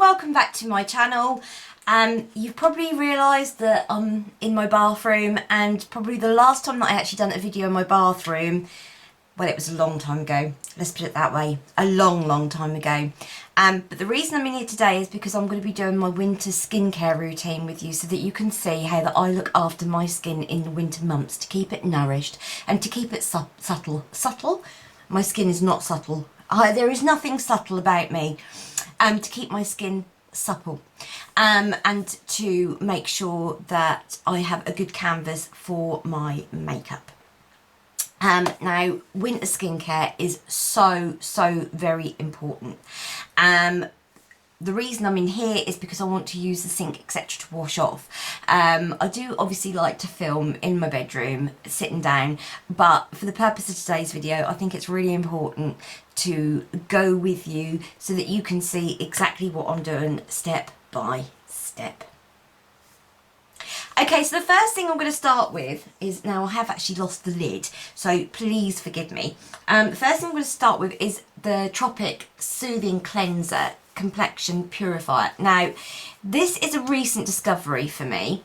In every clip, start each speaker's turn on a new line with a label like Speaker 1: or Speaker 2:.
Speaker 1: welcome back to my channel. You've probably realised that I'm in my bathroom, and probably the last time that I actually done a video in my bathroom, well, it was a long time ago, let's put it that way, a long time ago. But the reason I'm in here today is because I'm going to be doing my winter skincare routine with you, so that you can see how that I look after my skin in the winter months to keep it nourished and to keep it subtle. My skin is not subtle. There is nothing subtle about me. To keep my skin supple and to make sure that I have a good canvas for my makeup. Now, winter skincare is so very important. The reason I'm in here is because I want to use the sink, etc., to wash off. I do obviously like to film in my bedroom, sitting down, but for the purpose of today's video, I think it's really important to go with you so that you can see exactly what I'm doing step by step. Okay, so the first thing I'm going to start with is, now I have actually lost the lid, so please forgive me. The first thing I'm going to start with is the Tropic Soothing Cleanser Complexion Purifier. Now, this is a recent discovery for me.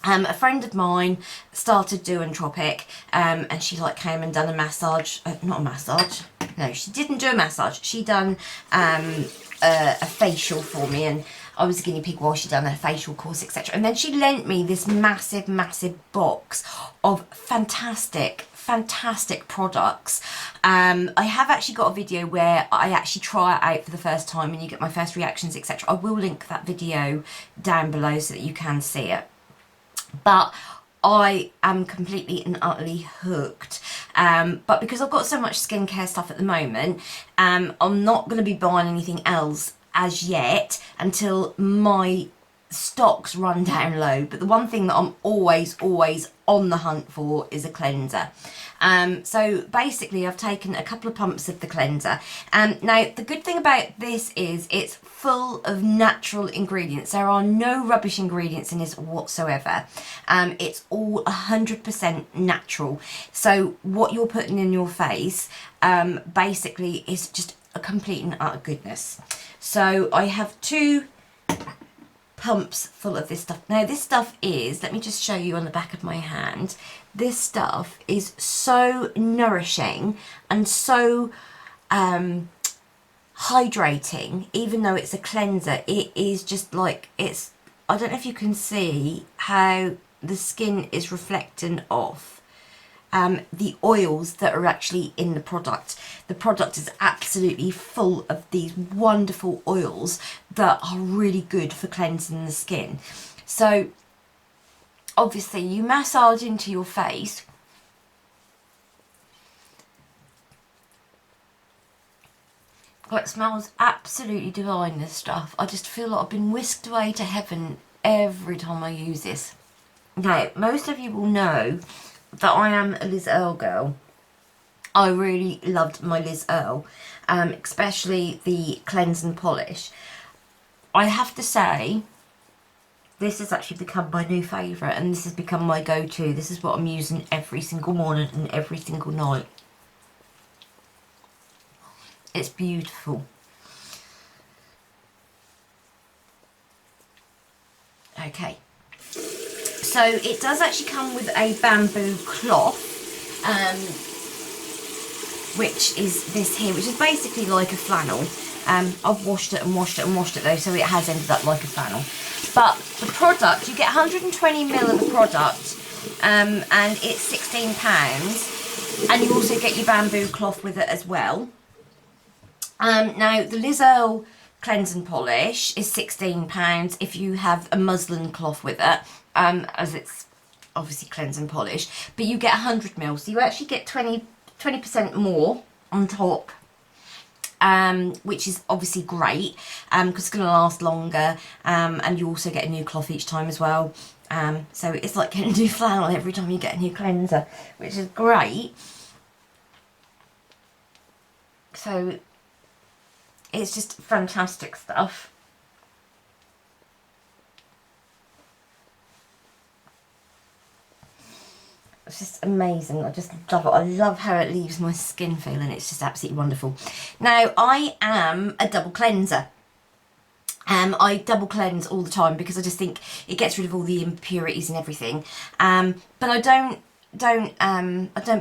Speaker 1: A friend of mine started doing Tropic, and she came and done a massage, not a massage, no, she didn't do a massage, she done a facial for me, and I was a guinea pig while she done her facial course, etc. And then she lent me this massive box of fantastic products. I have actually got a video where I actually try it out for the first time and you get my first reactions, etc. I will link that video down below so that you can see it. But I am completely and utterly hooked. But because I've got so much skincare stuff at the moment, I'm not going to be buying anything else as yet until my stocks run down low. But the one thing that I'm always on the hunt for is a cleanser. So basically I've taken a couple of pumps of the cleanser. Now the good thing about this is it's full of natural ingredients. There are no rubbish ingredients in this whatsoever. It's all 100% natural. So what you're putting in your face basically is just a complete and utter goodness. So I have 2 pumps full of this stuff. Now this stuff is, let me just show you on the back of my hand, this stuff is so nourishing and so hydrating. Even though it's a cleanser, it is just like, it's, I don't know if you can see how the skin is reflecting off the oils that are actually in the product. The product is absolutely full of these wonderful oils that are really good for cleansing the skin. So obviously you massage into your face. Oh, it smells absolutely divine, this stuff. I just feel like I've been whisked away to heaven every time I use this. Now, most of you will know that I am a Liz Earle girl. I really loved my Liz Earle, especially the cleanse and polish. I have to say, this has actually become my new favourite, and this has become my go-to. This is what I'm using every single morning and every single night. It's beautiful. Okay. So it does actually come with a bamboo cloth, which is this here, which is basically like a flannel. I've washed it though, so it has ended up like a flannel. But the product, you get 120 ml of the product, and it's £16, and you also get your bamboo cloth with it as well. Now the Liz Earle cleanse and polish is £16 if you have a muslin cloth with it, as it's obviously cleanse and polish, but you get 100 ml, so you actually get 20% more on top, which is obviously great, because it's going to last longer, and you also get a new cloth each time as well. So it's like getting a new flannel every time you get a new cleanser, which is great. So it's just fantastic stuff. It's just amazing. I just love it. I love how it leaves my skin feeling. It's just absolutely wonderful. Now, I am a double cleanser. I double cleanse all the time because I just think it gets rid of all the impurities and everything. But I don't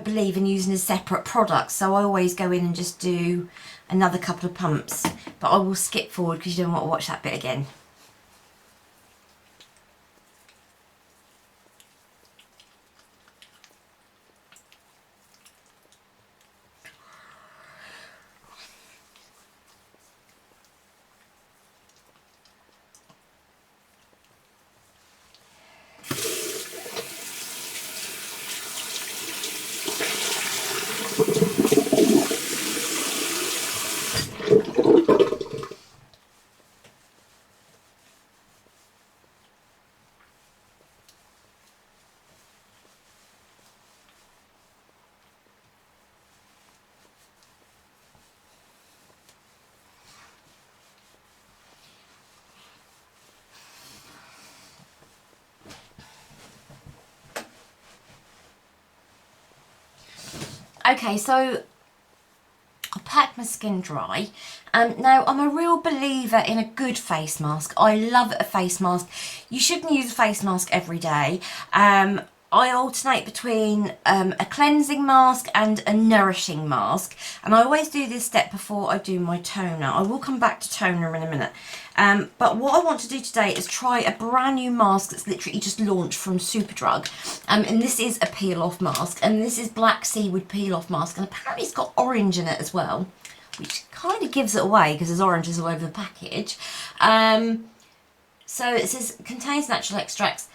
Speaker 1: believe in using as separate products, so I always go in and just do another couple of pumps. But I will skip forward because you don't want to watch that bit again. Okay, so I packed my skin dry. Now, I'm a real believer in a good face mask. I love a face mask. You shouldn't use a face mask every day. I alternate between a cleansing mask and a nourishing mask. And I always do this step before I do my toner. I will come back to toner in a minute. But what I want to do today is try a brand new mask that's literally just launched from Superdrug. And this is a peel-off mask. And this is Black Seaweed peel-off mask. And apparently it's got orange in it as well, which kind of gives it away because there's oranges all over the package. So it says, contains natural extracts.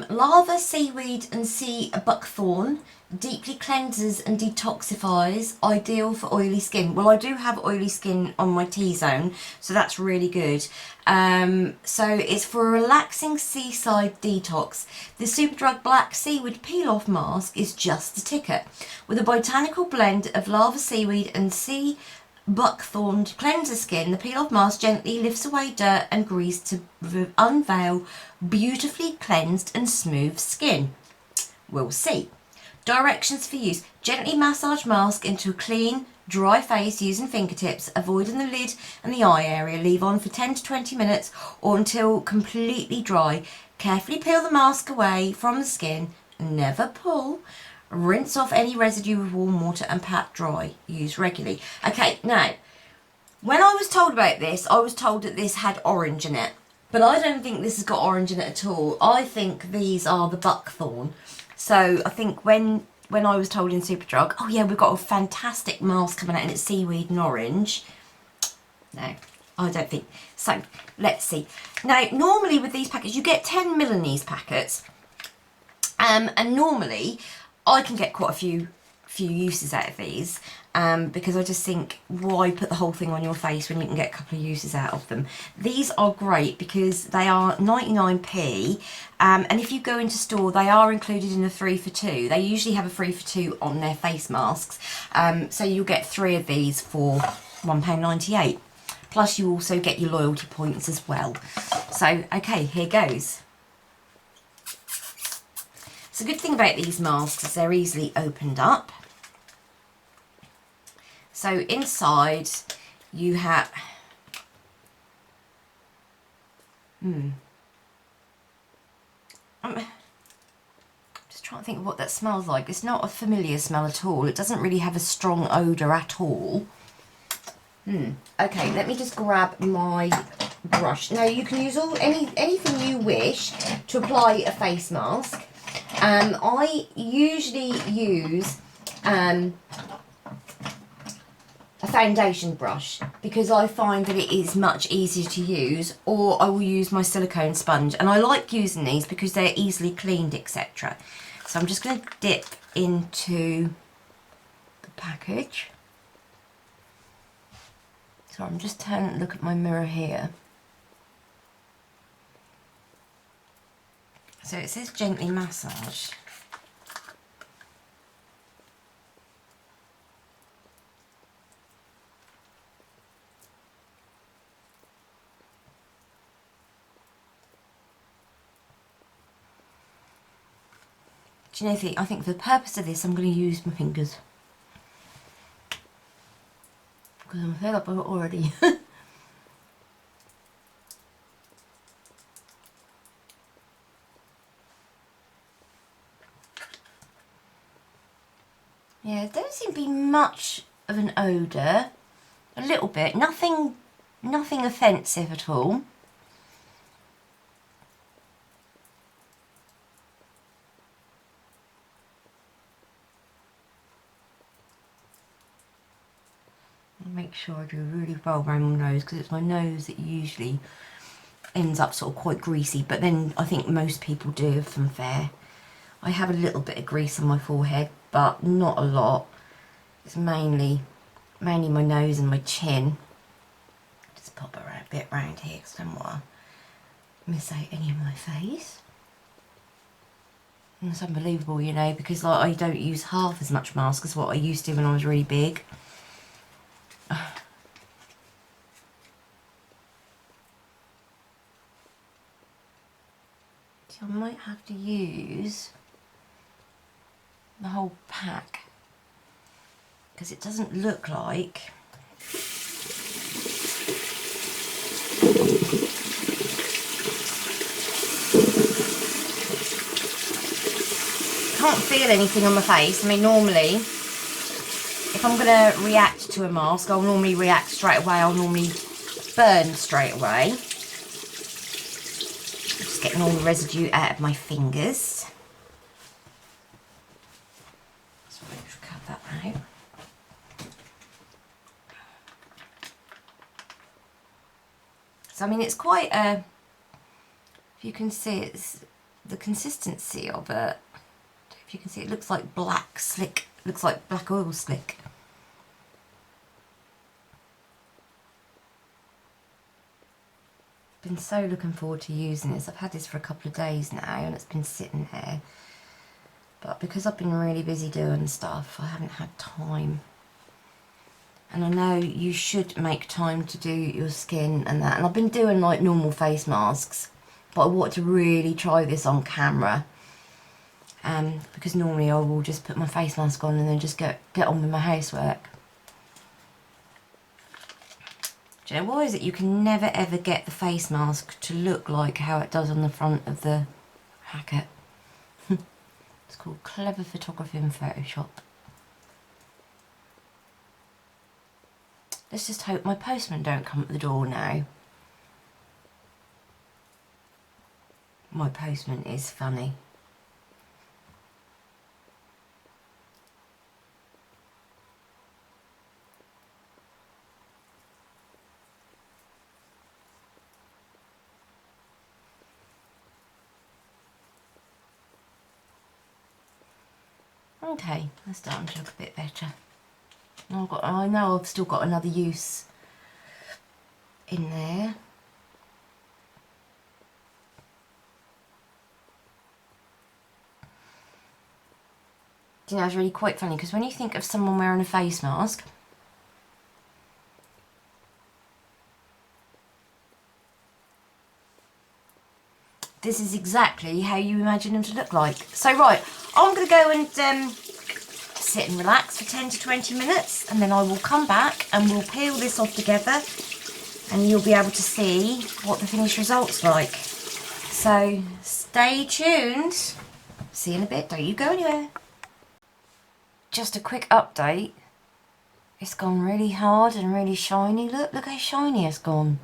Speaker 1: Lava, seaweed and sea buckthorn, deeply cleanses and detoxifies, ideal for oily skin. Well, I do have oily skin on my T-zone, so that's really good. So it's for a relaxing seaside detox. The Superdrug Black Seaweed Peel-Off Mask is just the ticket. With a botanical blend of lava, seaweed and sea buckthorn to cleanse the skin, the peel-off mask gently lifts away dirt and grease to unveil beautifully cleansed and smooth skin. We'll see. Directions for use. Gently massage mask into a clean, dry face using fingertips, avoiding the lid and the eye area. Leave on for 10 to 20 minutes or until completely dry. Carefully peel the mask away from the skin. Never pull. Rinse off any residue with warm water and pat dry. Use regularly. Okay, now, when I was told about this, I was told that this had orange in it. But I don't think this has got orange in it at all. I think these are the buckthorn. So I think when I was told in Superdrug, oh yeah, we've got a fantastic mask coming out and it's seaweed and orange. No, I don't think. So, let's see. Now, normally with these packets, you get 10 ml in these packets. And normally, I can get quite a few uses out of these because I just think, why put the whole thing on your face when you can get a couple of uses out of them. These are great because they are 99p and if you go into store they are included in a 3 for 2. They usually have a 3 for 2 on their face masks, so you'll get 3 of these for £1.98. Plus you also get your loyalty points as well. So okay, here goes. So the good thing about these masks is they're easily opened up. So inside you have, I'm just trying to think of what that smells like. It's not a familiar smell at all. It doesn't really have a strong odour at all. Okay, let me just grab my brush. Now you can use anything you wish to apply a face mask. I usually use a foundation brush because I find that it is much easier to use, or I will use my silicone sponge, and I like using these because they're easily cleaned, etc. So I'm just going to dip into the package. So I'm just turning to look at my mirror here. So it says gently massage. Do you know, I think for the purpose of this I'm going to use my fingers. Because I'm fed up of it already. Yeah, there doesn't seem to be much of an odour. A little bit, nothing offensive at all. Make sure I do really well around my nose, because it's my nose that usually ends up sort of quite greasy, but then I think most people do, if I'm fair. I have a little bit of grease on my forehead, but not a lot. It's mainly my nose and my chin. Just pop it a bit around here because I don't want to miss out any of my face. And it's unbelievable, you know, because like I don't use half as much mask as what I used to when I was really big. So I might have to use the whole pack, because it doesn't look like can't feel anything on my face. I mean, normally if I'm going to react to a mask, I'll normally react straight away. I'll normally burn straight away. Just getting all the residue out of my fingers. So I'll just cut that out. So I mean, it's quite a, if you can see, it's the consistency of it. If you can see, it looks like black slick, looks like black oil slick. Been so looking forward to using this. I've had this for a couple of days now and it's been sitting here, but because I've been really busy doing stuff, I haven't had time. And I know you should make time to do your skin and that, and I've been doing like normal face masks, but I wanted to really try this on camera, because normally I will just put my face mask on and then just get on with my housework. Do you know why is it you can never ever get the face mask to look like how it does on the front of the packet? It's called clever photography in Photoshop. Let's just hope my postman don't come at the door now. My postman is funny. Okay, that's starting to look a bit better. I know I've still got another use in there. Do you know, it's really quite funny because when you think of someone wearing a face mask, this is exactly how you imagine them to look like. So right, I'm going to go and sit and relax for 10 to 20 minutes, and then I will come back and we'll peel this off together and you'll be able to see what the finished result's like. So stay tuned. See you in a bit, don't you go anywhere. Just a quick update. It's gone really hard and really shiny. Look how shiny it's gone.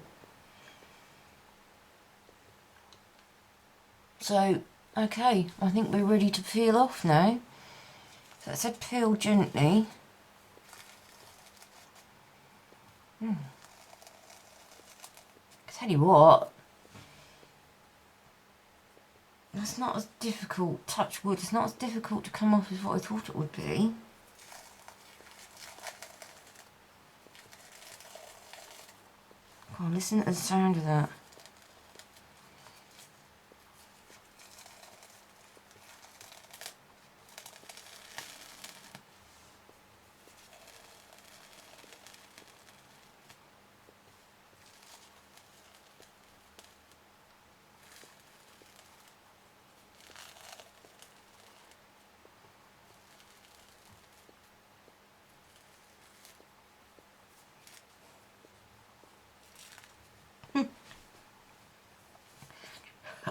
Speaker 1: So, okay, I think we're ready to peel off now. So I said peel gently. Tell you what, that's not as difficult, touch wood, it's not as difficult to come off as what I thought it would be. Come on, listen to the sound of that.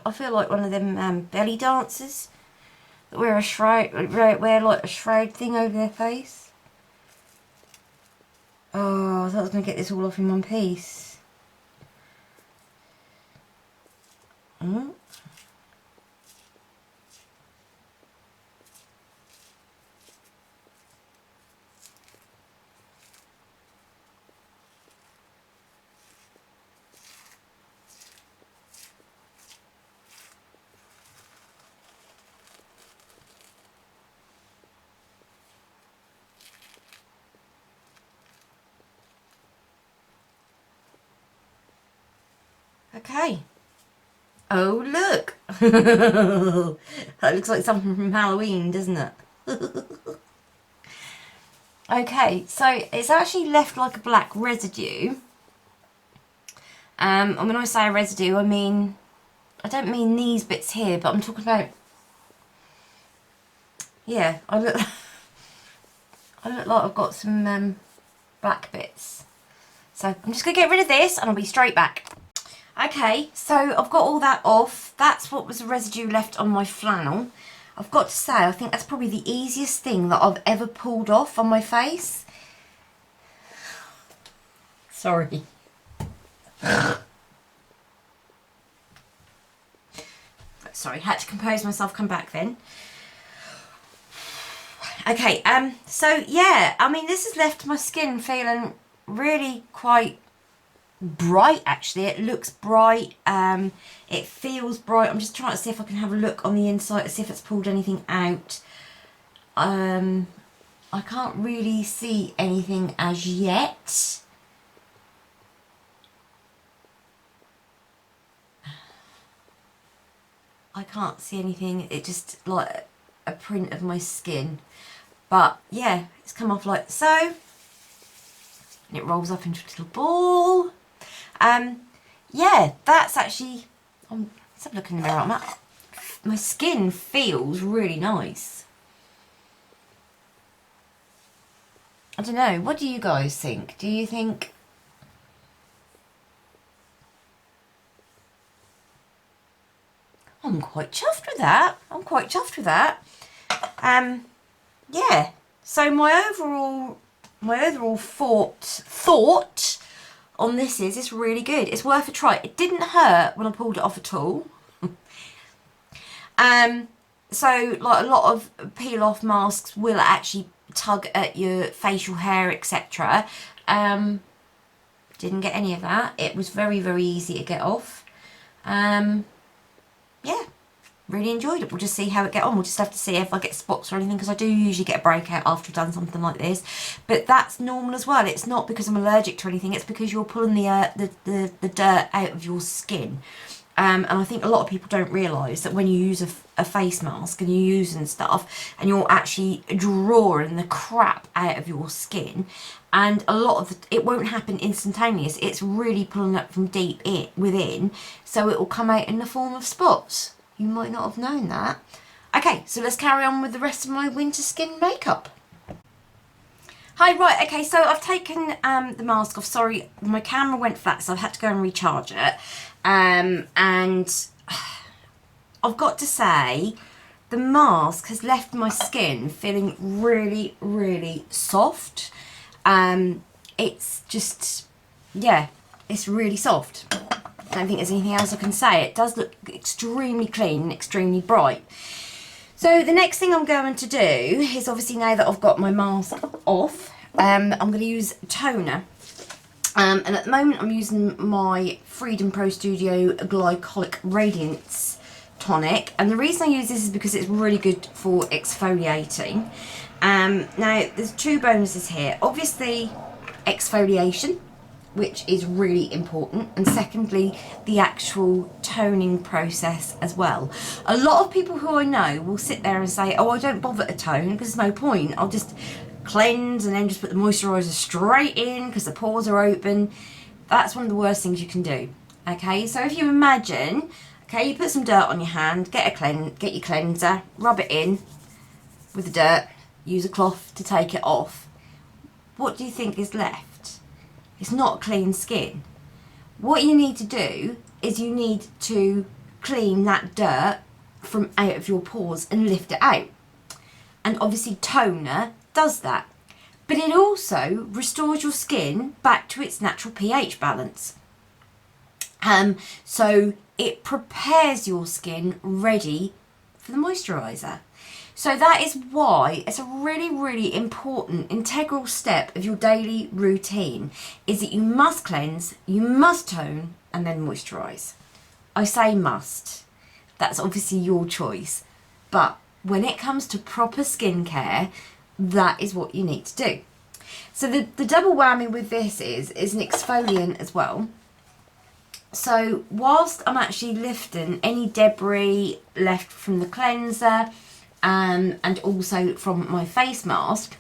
Speaker 1: I feel like one of them belly dancers wear a shroud, wear like a shroud thing over their face. Oh, I thought I was going to get this all off in one piece. Mm. Okay. Oh, look. That looks like something from Halloween, doesn't it? Okay, so it's actually left like a black residue. And when I say a residue, I don't mean these bits here, but I'm talking about, yeah, I look like I've got some black bits. So I'm just going to get rid of this and I'll be straight back. Okay, so I've got all that off. That's what was the residue left on my flannel. I've got to say, I think that's probably the easiest thing that I've ever pulled off on my face. Sorry. Sorry, had to compose myself, come back then. Okay, so yeah, I mean, this has left my skin feeling really quite bright. Actually, it looks bright, it feels bright. I'm just trying to see if I can have a look on the inside to see if it's pulled anything out. I can't really see anything as yet. I can't see anything, it just like a print of my skin, but yeah, it's come off like so and it rolls up into a little ball. Yeah, that's actually, let's have a look in the mirror. My skin feels really nice. I don't know, what do you guys think? Do you think I'm quite chuffed with that. I'm quite chuffed with that. Yeah. So my overall thought on this is it's really good. It's worth a try. It didn't hurt when I pulled it off at all. So like a lot of peel off masks will actually tug at your facial hair, etc. Didn't get any of that. It was very, very easy to get off. Yeah, really enjoyed it. We'll just see how it get on. We'll just have to see if I get spots or anything, because I do usually get a breakout after I've done something like this. But that's normal as well. It's not because I'm allergic to anything. It's because you're pulling the dirt out of your skin. And I think a lot of people don't realise that when you use a face mask and you're using stuff and you're actually drawing the crap out of your skin, and a lot of it won't happen instantaneous. It's really pulling up from deep within, so it will come out in the form of spots. You might not have known that. Okay, so let's carry on with the rest of my winter skin makeup. Hi, right, okay, so I've taken the mask off. Sorry, my camera went flat, so I've had to go and recharge it. And I've got to say, the mask has left my skin feeling really, really soft. It's just, yeah, it's really soft. I don't think there's anything else I can say. It does look extremely clean and extremely bright. So the next thing I'm going to do is, obviously now that I've got my mask off, I'm going to use toner. And at the moment I'm using my Freedom Pro Studio Glycolic Radiance Tonic. And the reason I use this is because it's really good for exfoliating. Now there's two bonuses here. Obviously exfoliation, which is really important, and secondly the actual toning process as well. A lot of people who I know will sit there and say, oh, I don't bother to tone because there's no point, I'll just cleanse and then just put the moisturiser straight in because the pores are open. That's one of the worst things you can do. Okay, so if you imagine, okay, you put some dirt on your hand, get your cleanser, rub it in with the dirt, use a cloth to take it off. What do you think is left? It's not clean skin. What you need to do is you need to clean that dirt from out of your pores and lift it out. And obviously toner does that. But it also restores your skin back to its natural pH balance. So it prepares your skin ready for the moisturiser. So that is why it's a really, really important, integral step of your daily routine, is that you must cleanse, you must tone, and then moisturise. I say must. That's obviously your choice. But when it comes to proper skincare, that is what you need to do. So the double whammy with this is an exfoliant as well. So whilst I'm actually lifting any debris left from the cleanser, and also from my face mask,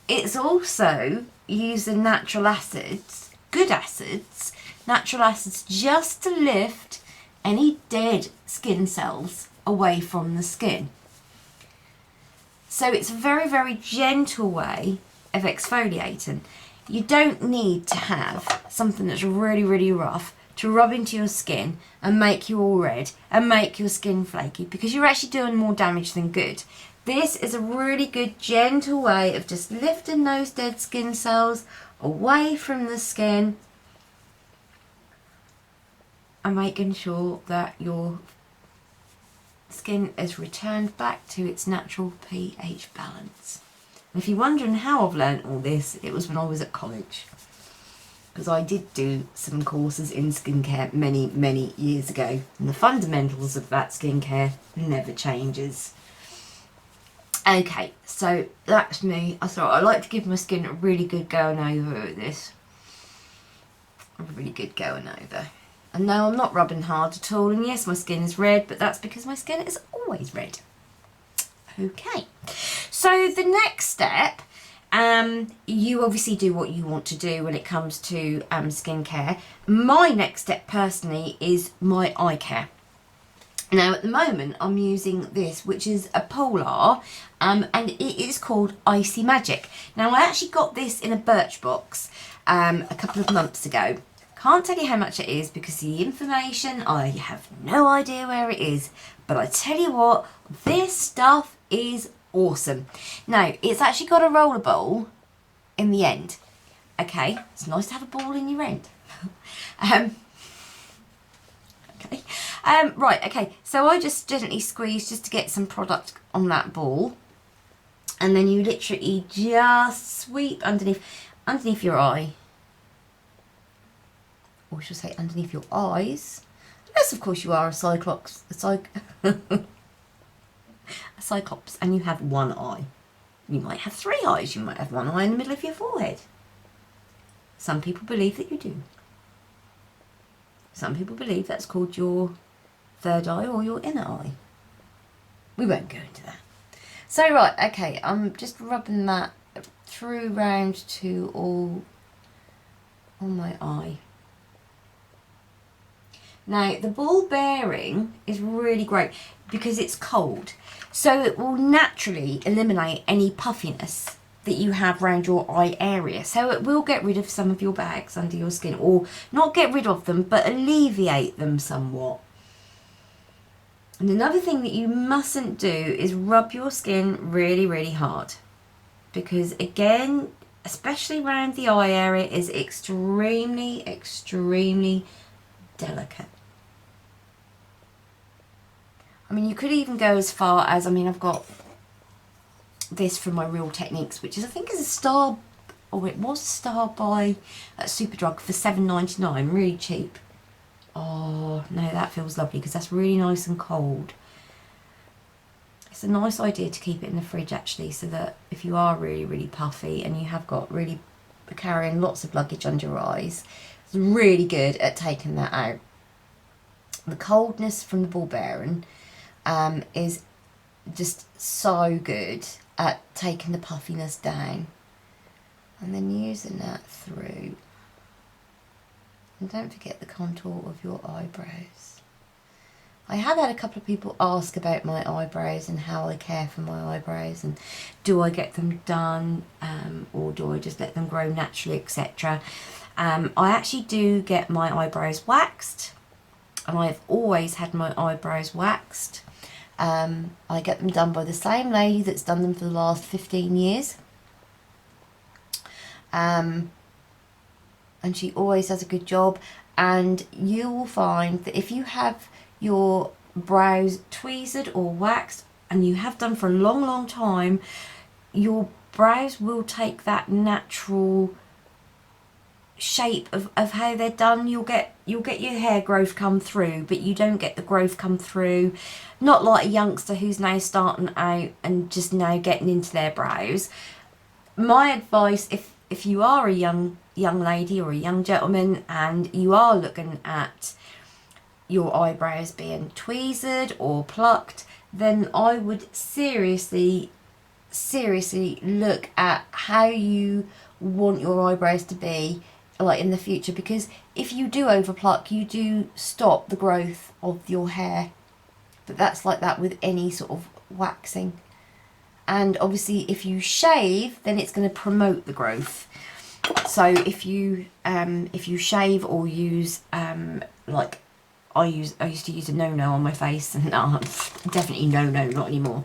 Speaker 1: it's also using natural acids, good acids, natural acids, just to lift any dead skin cells away from the skin. So it's a very, very gentle way of exfoliating. You don't need to have something that's really, really rough to rub into your skin and make you all red and make your skin flaky, because you're actually doing more damage than good. This is a really good gentle way of just lifting those dead skin cells away from the skin and making sure that your skin is returned back to its natural pH balance. And if you're wondering how I've learnt all this, it was when I was at college, because I did do some courses in skincare many, many years ago, and the fundamentals of that skincare never changes. Okay, so that's me. I thought I'd like to give my skin a really good going over with this. A really good going over. And no, I'm not rubbing hard at all, and yes, my skin is red, but that's because my skin is always red. Okay, so the next step, you obviously do what you want to do when it comes to skincare. My next step personally is my eye care. Now at the moment I'm using this, which is a Polar, and it is called Icy Magic. Now I actually got this in a Birchbox a couple of months ago. Can't tell you how much it is because the information, I have no idea where it is, but I tell you what, this stuff is awesome. Now it's actually got a roller ball in the end. Okay, it's nice to have a ball in your end. Okay, right, okay, so I just gently squeeze just to get some product on that ball, and then you literally just sweep underneath your eye, or should I say underneath your eyes, unless of course you are a cyclops, a cyclops, and you have one eye. You might have three eyes, you might have one eye in the middle of your forehead. Some people believe that you do. Some people believe that's called your third eye or your inner eye. We won't go into that. So right, okay, I'm just rubbing that through round to all on my eye. Now the ball bearing is really great because it's cold, so it will naturally eliminate any puffiness that you have around your eye area. So it will get rid of some of your bags under your skin, or not get rid of them, but alleviate them somewhat. And another thing that you mustn't do is rub your skin really, really hard, because again, especially around the eye area, is extremely, extremely delicate. I mean, you could even go as far as, I mean, I've got this from my Real Techniques, which is, I think is a star, or it was a star by Superdrug for $7.99, really cheap. Oh no, that feels lovely because that's really nice and cold. It's a nice idea to keep it in the fridge actually, so that if you are really, really puffy and you have got really carrying lots of luggage under your eyes, it's really good at taking that out. The coldness from the ball bearing is just so good at taking the puffiness down, and then using that through. And don't forget the contour of your eyebrows. I have had a couple of people ask about my eyebrows and how I care for my eyebrows, and do I get them done or do I just let them grow naturally, etc. I actually do get my eyebrows waxed, and I've always had my eyebrows waxed. I get them done by the same lady that's done them for the last 15 years. And she always does a good job. And you will find that if you have your brows tweezed or waxed, and you have done for a long time, your brows will take that natural shape of how they're done. You'll get your hair growth come through, but you don't get the growth come through, not like a youngster who's now starting out and just now getting into their brows. My advice, if you are a young lady or a young gentleman and you are looking at your eyebrows being tweezed or plucked, then I would seriously look at how you want your eyebrows to be like in the future, because if you do overpluck, you do stop the growth of your hair. But that's like that with any sort of waxing. And obviously if you shave, then it's going to promote the growth. So if you shave or use like I used to use a no-no on my face, and no, definitely no-no, not anymore.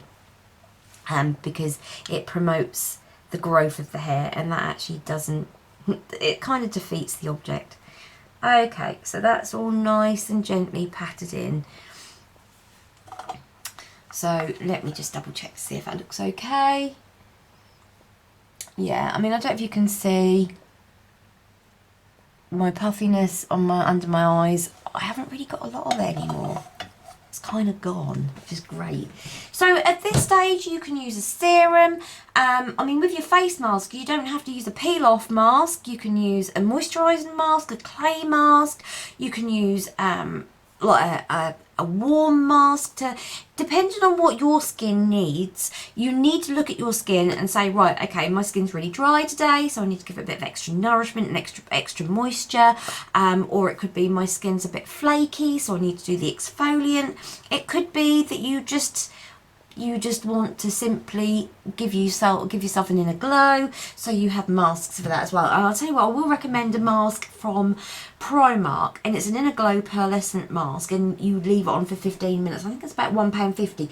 Speaker 1: Because it promotes the growth of the hair, and that actually doesn't, it kind of defeats the object. Okay, so that's all nice and gently patted in. So let me just double check to see if that looks okay. Yeah, I mean, I don't know if you can see my puffiness on under my eyes. I haven't really got a lot of it anymore. It's kind of gone, which is great. So at this stage you can use a serum. I mean, with your face mask you don't have to use a peel off mask. You can use a moisturising mask, a clay mask. You can use like a warm mask, to depending on what your skin needs. You need to look at your skin and say, right, okay, my skin's really dry today, so I need to give it a bit of extra nourishment and extra moisture. Or it could be my skin's a bit flaky, so I need to do the exfoliant. It could be that you just want to simply give yourself an inner glow, so you have masks for that as well. And I'll tell you what, I will recommend a mask from Primark, and it's an inner glow pearlescent mask, and you leave it on for 15 minutes. I think it's about £1.50,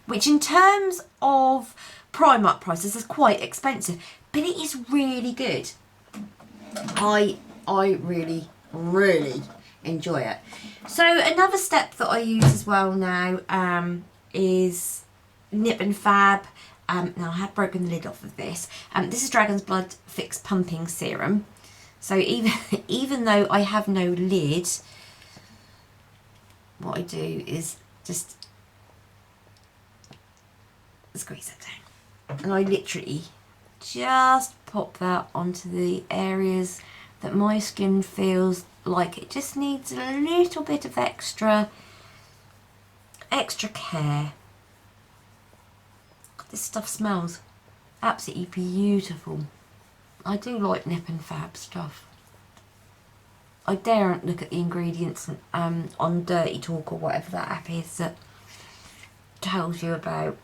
Speaker 1: which in terms of Primark prices is quite expensive, but it is really good. I really enjoy it. So another step that I use as well now is Nip and Fab. Now I have broken the lid off of this. This is Dragon's Blood Fix Pumping Serum. So even though I have no lid, what I do is just squeeze it down, and I literally just pop that onto the areas that my skin feels like it just needs a little bit of extra care. This stuff smells absolutely beautiful. I do like Nip and Fab stuff. I daren't look at the ingredients on Dirty Talk or whatever that app is that tells you about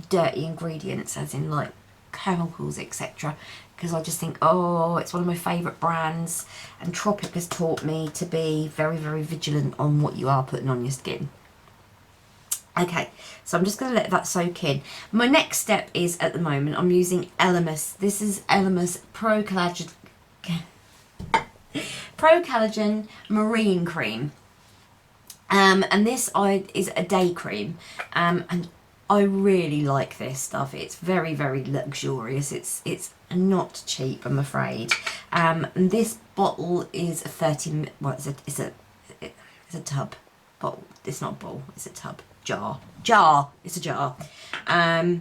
Speaker 1: dirty ingredients, as in like chemicals, etc. Because I just think, oh, it's one of my favourite brands, and Tropic has taught me to be very vigilant on what you are putting on your skin. Okay, so I'm just going to let that soak in. My next step is, at the moment, I'm using Elemis. This is Elemis Pro Collagen Marine Cream. And this is a day cream. And I really like this stuff. It's very luxurious. It's not cheap, I'm afraid. And this bottle is a 30, well, it's a tub. Bottle. It's not a bowl, it's a tub. Jar. It's a jar. It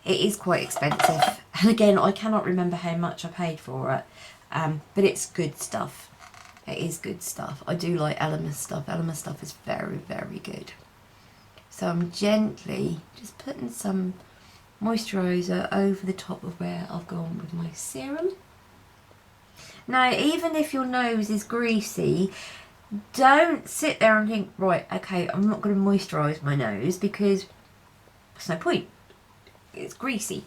Speaker 1: is quite expensive, and again I cannot remember how much I paid for it, but it's good stuff. It is good stuff. I do like Elemis stuff. Elemis stuff is very good. So I'm gently just putting some moisturiser over the top of where I've gone with my serum. Now, even if your nose is greasy, don't sit there and think, right, okay, I'm not going to moisturise my nose, because there's no point. It's greasy.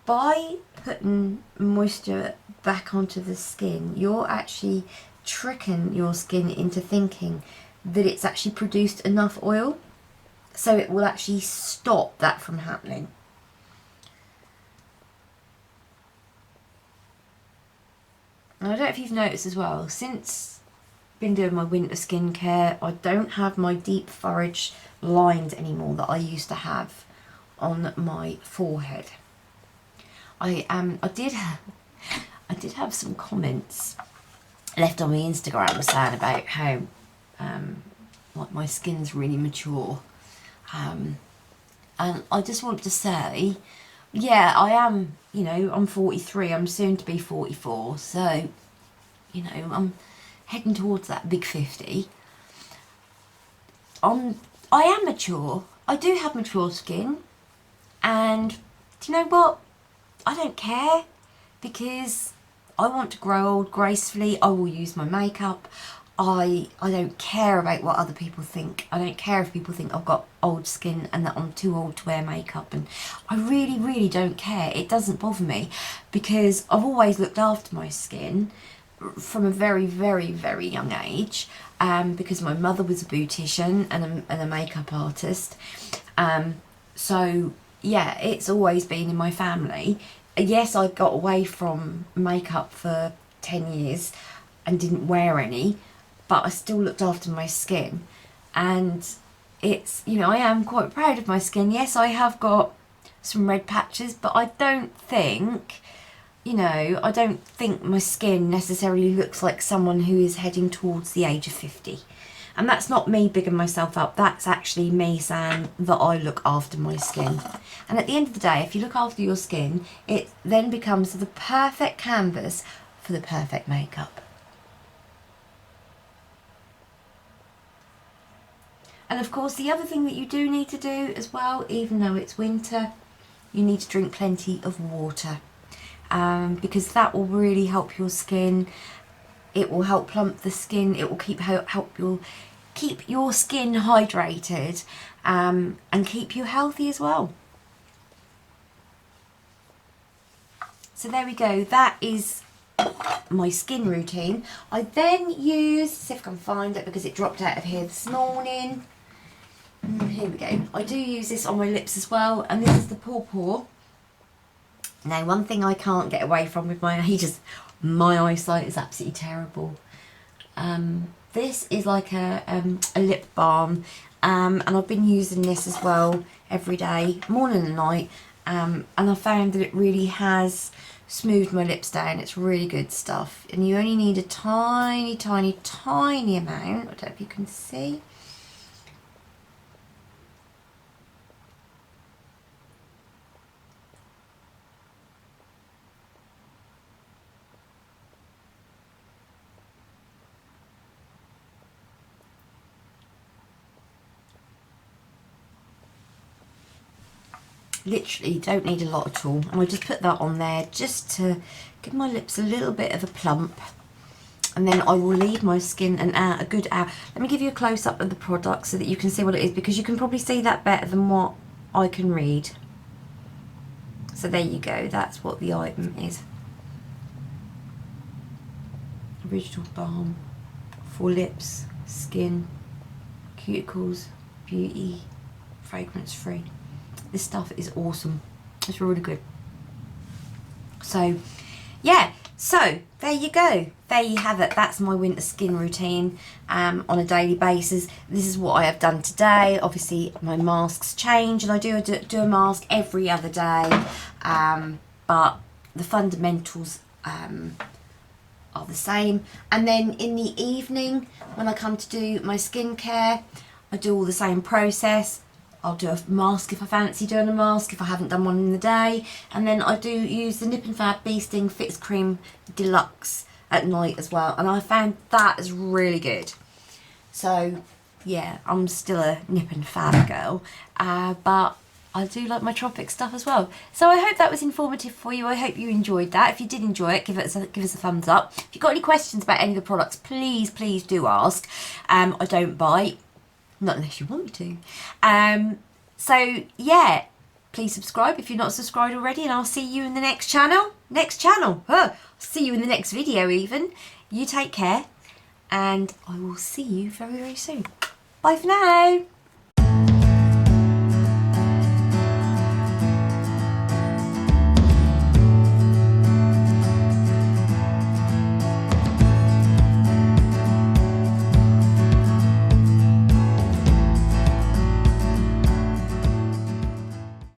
Speaker 1: By putting moisture back onto the skin, you're actually tricking your skin into thinking that it's actually produced enough oil. so it will actually stop that from happening. And I don't know if you've noticed as well, since I've been doing my winter skincare, I don't have my deep furrow lines anymore that I used to have on my forehead. I did have some comments left on my Instagram saying about how like my skin's really mature, and I just want to say, yeah, I am, you know, I'm 43, I'm soon to be 44, so, you know, I'm heading towards that big 50. I am mature, I do have mature skin, and do you know what, I don't care, because I want to grow old gracefully. I will use my makeup. I don't care about what other people think. I don't care if people think I've got old skin and that I'm too old to wear makeup, and I really, really don't care. It doesn't bother me, because I've always looked after my skin from a very, very, very young age, because my mother was a beautician and a makeup artist. So yeah, it's always been in my family. Yes, I got away from makeup for 10 years and didn't wear any, but I still looked after my skin, and it's, you know, I am quite proud of my skin. Yes, I have got some red patches, but I don't think, you know, I don't think my skin necessarily looks like someone who is heading towards the age of 50. And that's not me bigging myself up, that's actually me saying that I look after my skin. And at the end of the day, if you look after your skin, it then becomes the perfect canvas for the perfect makeup. And of course, the other thing that you do need to do as well, even though it's winter, you need to drink plenty of water, because that will really help your skin. It will help plump the skin. It will keep your skin hydrated, and keep you healthy as well. So there we go. That is my skin routine. I then use, see if I can find it because it dropped out of here this morning. Here we go. I do use this on my lips as well, and this is the Paw. Now, one thing I can't get away from with my age is my eyesight is absolutely terrible. This is like a lip balm, and I've been using this as well every day, morning and night, and I found that it really has smoothed my lips down. It's really good stuff, and you only need a tiny, tiny, tiny amount. I don't know if you can see. Literally don't need a lot at all, and I just put that on there just to give my lips a little bit of a plump, and then I will leave my skin a good hour. Let me give you a close-up of the product so that you can see what it is, because you can probably see that better than what I can read. So there you go, that's what the item is. Original balm for lips, skin, cuticles, beauty, fragrance free. This stuff is awesome. It's really good. So yeah, so there you go. There you have it. That's my winter skin routine on a daily basis. This is what I have done today. Obviously my masks change, and I do a mask every other day, but the fundamentals are the same. And then in the evening, when I come to do my skincare, I do all the same process. I'll do a mask if I fancy doing a mask, if I haven't done one in the day. And then I do use the Nip and Fab Bee Sting Fix Cream Deluxe at night as well. And I found that is really good. So, yeah, I'm still a Nip and Fab girl. But I do like my tropic stuff as well. So I hope that was informative for you. I hope you enjoyed that. If you did enjoy it, give us a thumbs up. If you've got any questions about any of the products, please do ask. I don't bite. Not unless you want me to. So yeah, please subscribe if you're not subscribed already, and I'll see you in the next channel. See you in the next video even. You take care, and I will see you very, very soon. Bye for now.